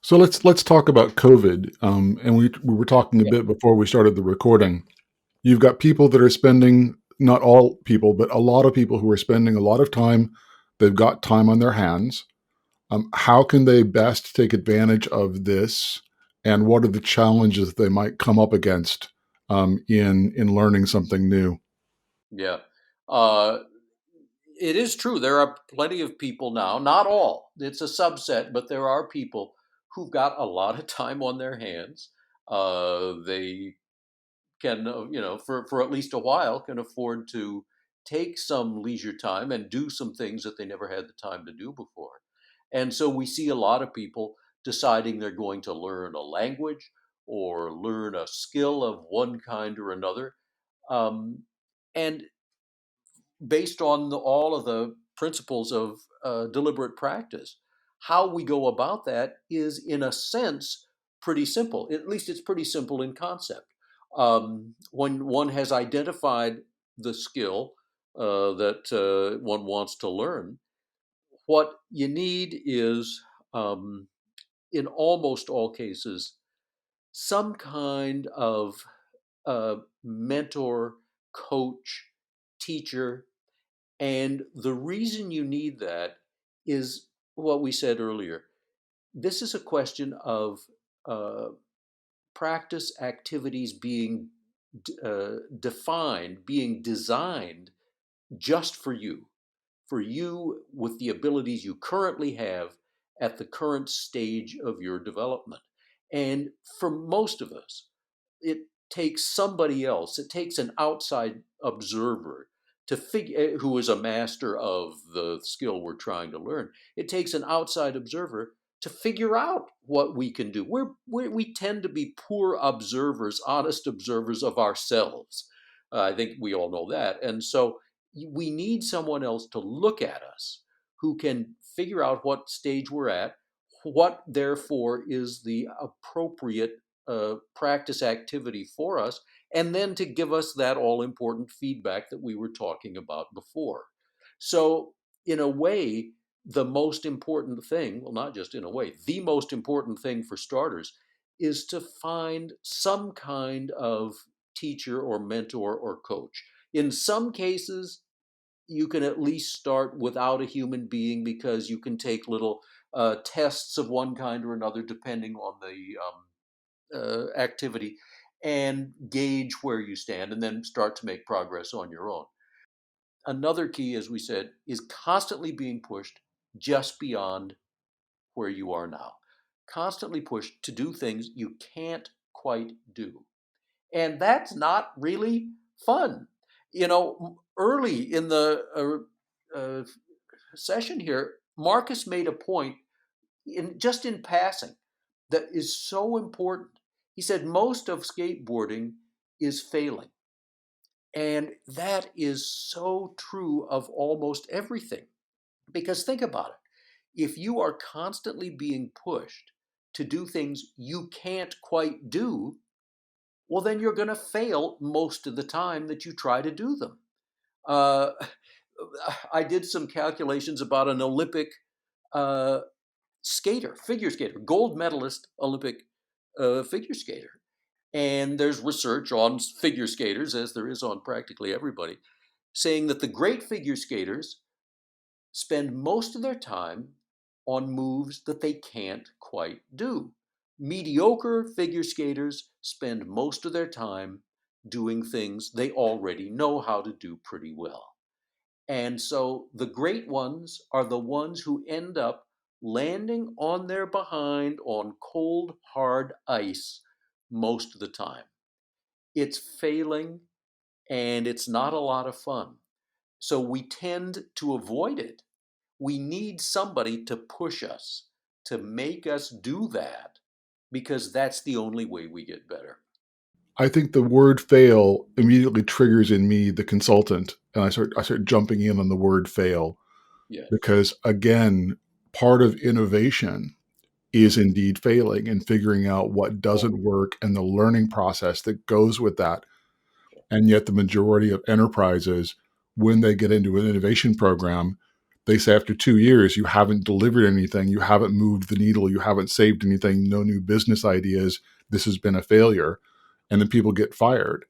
So let's talk about COVID. And we were talking a Yeah, bit before we started the recording. You've got people that are spending, not all people, but a lot of people who are spending a lot of time. They've got time on their hands. How can they best take advantage of this, and what are the challenges they might come up against in learning something new? yeah. Uh, it is true. There are plenty of people now, not all, it's a subset, but there are people who've got a lot of time on their hands. They can, for at least a while, can afford to take some leisure time and do some things that they never had the time to do before. And so we see a lot of people deciding they're going to learn a language or learn a skill of one kind or another. Um, and based on all of the principles of deliberate practice. How we go about that is, in a sense, pretty simple. At least it's pretty simple in concept. When one has identified the skill that one wants to learn, what you need is, in almost all cases, some kind of mentor, coach, teacher. And the reason you need that is what we said earlier. This is a question of uh, practice activities being defined, being designed just for you with the abilities you currently have at the current stage of your development. And for most of us, it takes somebody else, it takes an outside observer to figure, who is a master of the skill we're trying to learn. It takes an outside observer to figure out what we can do. We tend to be poor observers, honest observers of ourselves. I think we all know that. And so we need someone else to look at us who can figure out what stage we're at, what therefore is the appropriate practice activity for us, and then to give us that all important feedback that we were talking about before. So, in a way, the most important thing, well, not just in a way, the most important thing for starters is to find some kind of teacher or mentor or coach. In some cases, you can at least start without a human being because you can take little tests of one kind or another depending on the activity and gauge where you stand and then start to make progress on your own. Another key, as we said, is constantly being pushed just beyond where you are now. Constantly pushed to do things you can't quite do. And that's not really fun. Early in the session here, Marcus made a point in passing that is so important. He said most of skateboarding is failing. And that is so true of almost everything. Because think about it. If you are constantly being pushed to do things you can't quite do, well, then you're going to fail most of the time that you try to do them. Uh, I did some calculations about an Olympic uh, figure skater, gold medalist Olympic figure skater. And there's research on figure skaters, as there is on practically everybody, saying that the great figure skaters spend most of their time on moves that they can't quite do. Mediocre figure skaters spend most of their time doing things they already know how to do pretty well. And so the great ones are the ones who end up landing on their behind on cold, hard ice most of the time. It's failing and it's not a lot of fun. So we tend to avoid it. We need somebody to push us, to make us do that, because that's the only way we get better. I think the word fail immediately triggers in me the consultant, and I start jumping in on the word fail Yes. because, again, part of innovation is indeed failing and figuring out what doesn't work and the learning process that goes with that. And yet the majority of enterprises, when they get into an innovation program, they say after 2 years, you haven't delivered anything, you haven't moved the needle, you haven't saved anything, no new business ideas, this has been a failure. And then people get fired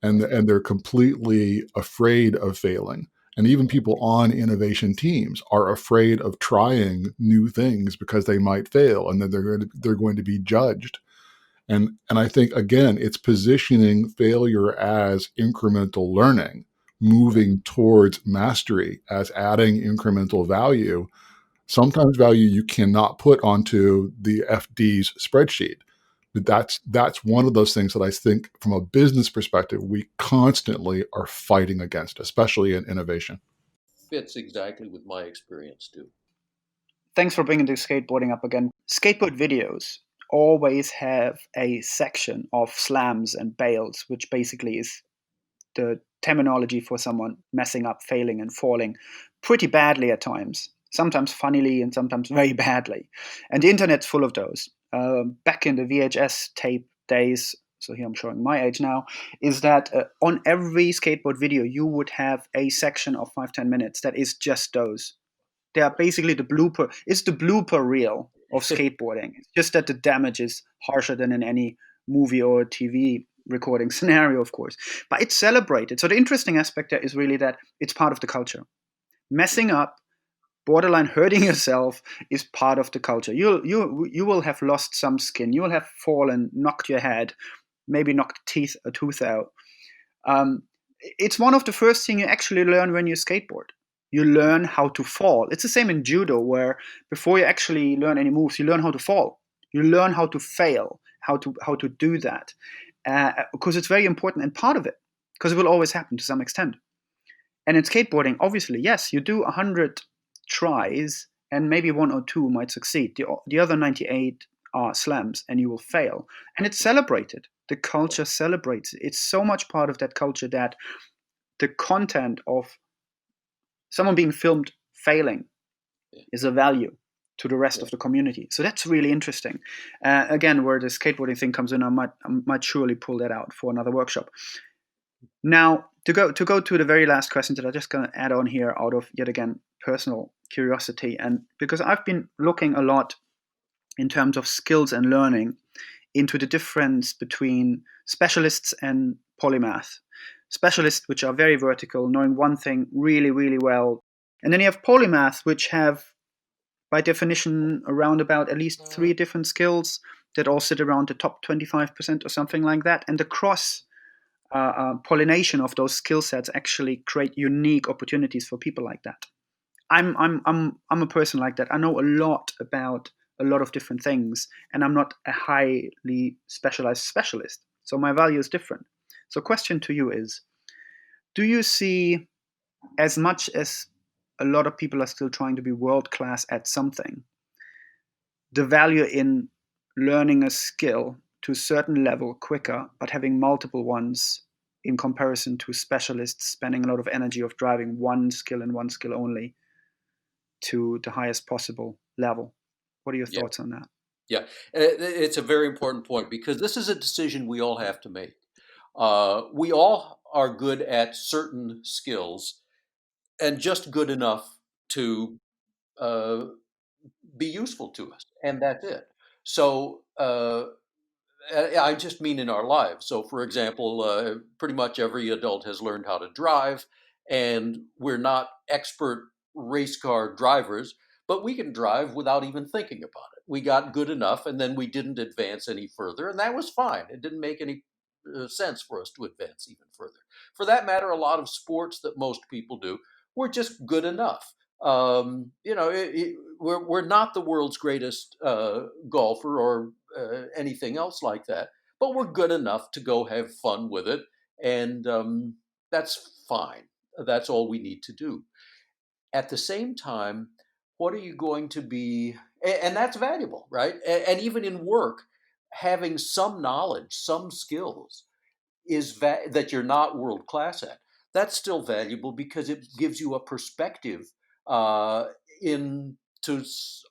and they're completely afraid of failing. And even people on innovation teams are afraid of trying new things because they might fail and then they're going to be judged. And I think, again, it's positioning failure as incremental learning moving towards mastery as adding incremental value, sometimes value you cannot put onto the FD's spreadsheet. But that's one of those things that I think from a business perspective, we constantly are fighting against, especially in innovation. Fits exactly with my experience too. Thanks for bringing the skateboarding up again. Skateboard videos always have a section of slams and bails, which basically is the terminology for someone messing up, failing, and falling pretty badly at times. Sometimes funnily and sometimes very badly. And the internet's full of those. Back in the VHS tape days, so here I'm showing my age now, is that on every skateboard video, you would have a section of 5-10 minutes that is just those. They are basically the blooper. It's the blooper reel of skateboarding. It's just that the damage is harsher than in any movie or TV recording scenario, of course. But it's celebrated. So the interesting aspect there is really that it's part of the culture. Messing up, borderline hurting yourself is part of the culture. You will have lost some skin. You will have fallen, knocked your head, maybe knocked a tooth out. It's one of the first things you actually learn when you skateboard. You learn how to fall. It's the same in judo, where before you actually learn any moves, you learn how to fall. You learn how to fail, how to do that, because it's very important and part of it, because it will always happen to some extent. And in skateboarding, obviously, yes, you do 100 tries, and maybe 1 or 2 might succeed. The other 98 are slams, and you will fail. And it's celebrated. The culture celebrates it. It's so much part of that culture that the content of someone being filmed failing is a value to the rest of the community. So that's really interesting. Again, where the skateboarding thing comes in, I might surely pull that out for another workshop. Now, to go to the very last question that I'm just going to add on here out of, yet again, personal curiosity, and because I've been looking a lot in terms of skills and learning into the difference between specialists and polymath. Specialists, which are very vertical, knowing one thing really, really well. And then you have polymaths, which have, by definition, around about at least 3 different skills that all sit around the top 25% or something like that. And the cross pollination of those skill sets actually create unique opportunities for people like that. I'm a person like that. I know a lot about a lot of different things, and I'm not a highly specialized specialist. So my value is different. So question to you is, do you see, as much as a lot of people are still trying to be world class at something, the value in learning a skill to a certain level quicker, but having multiple ones in comparison to specialists spending a lot of energy of driving one skill and one skill only to the highest possible level? What are your thoughts on that? Yeah, it's a very important point because this is a decision we all have to make. We all are good at certain skills and just good enough to uh, be useful to us, and that's it. So I just mean in our lives. So, for example, pretty much every adult has learned how to drive, and we're not expert race car drivers, but we can drive without even thinking about it. We got good enough, and then we didn't advance any further, and that was fine. It didn't make any sense for us to advance even further. For that matter, a lot of sports that most people do, we're just good enough. We're not the world's greatest golfer or anything else like that, but we're good enough to go have fun with it, and that's fine. That's all we need to do. At the same time, what are you going to be? And that's valuable, right? And even in work, having some knowledge, some skills that you're not world class at, that's still valuable because it gives you a perspective uh, into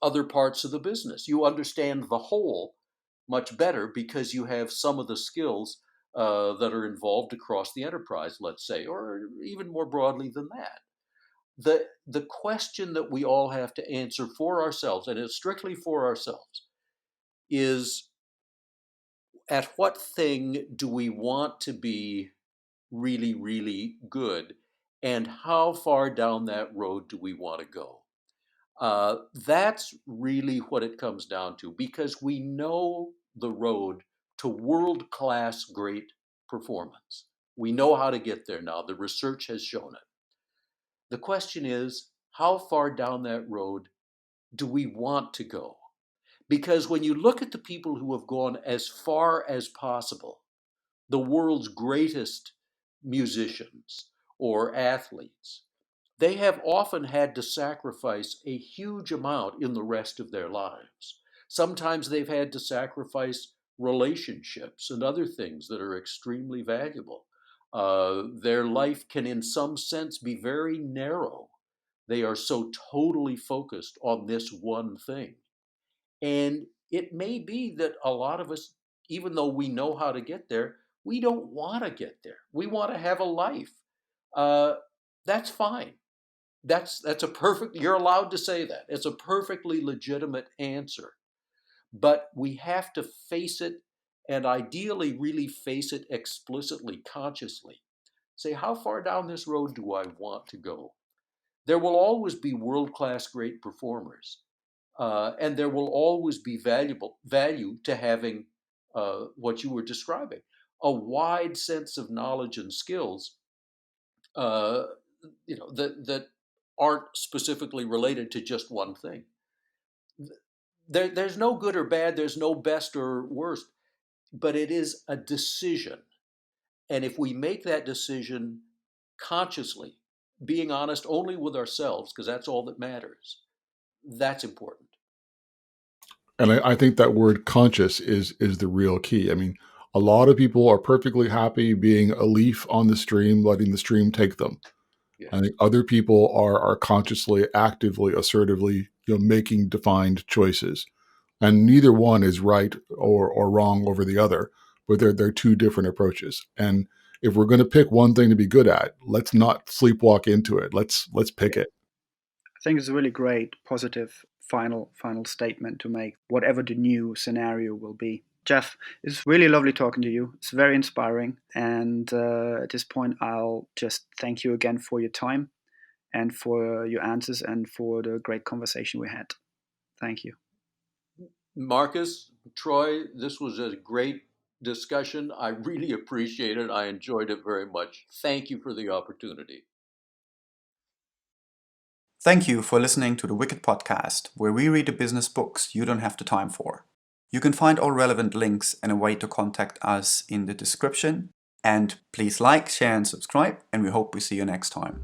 other parts of the business. You understand the whole much better because you have some of the skills that are involved across the enterprise, let's say, or even more broadly than that. The question that we all have to answer for ourselves, and it's strictly for ourselves, is at what thing do we want to be really, really good, and how far down that road do we want to go? That's really what it comes down to because we know the road to world class great performance. We know how to get there now. The research has shown it. The question is, how far down that road do we want to go? Because when you look at the people who have gone as far as possible, the world's greatest musicians or athletes, they have often had to sacrifice a huge amount in the rest of their lives. Sometimes they've had to sacrifice relationships and other things that are extremely valuable. Their life can, in some sense, be very narrow. They are so totally focused on this one thing. And it may be that a lot of us, even though we know how to get there, we don't want to get there. We want to have a life. That's fine. That's a perfect, you're allowed to say that. It's a perfectly legitimate answer. But we have to face it, and ideally really face it explicitly, consciously. Say, how far down this road do I want to go? There will always be world-class great performers. And there will always be value to having what you were describing, a wide sense of knowledge and skills, that aren't specifically related to just one thing. There's no good or bad. There's no best or worst, but it is a decision. And if we make that decision consciously, being honest only with ourselves, because that's all that matters, that's important. And I think that word conscious is the real key. I mean, a lot of people are perfectly happy being a leaf on the stream, letting the stream take them. Yeah. I think other people are consciously, actively, assertively, making defined choices. And neither one is right or wrong over the other, but they're two different approaches. And if we're going to pick one thing to be good at, let's not sleepwalk into it. Let's pick it. I think it's a really great, positive final statement to make, whatever the new scenario will be. Geoff, it's really lovely talking to you. It's very inspiring. And at this point, I'll just thank you again for your time and for your answers and for the great conversation we had. Thank you. Marcus, Troy, this was a great discussion. I really appreciate it. I enjoyed it very much. Thank you for the opportunity. Thank you for listening to the Wicked Podcast, where we read the business books you don't have the time for. You can find all relevant links and a way to contact us in the description. And please like, share, and subscribe, and we hope we see you next time.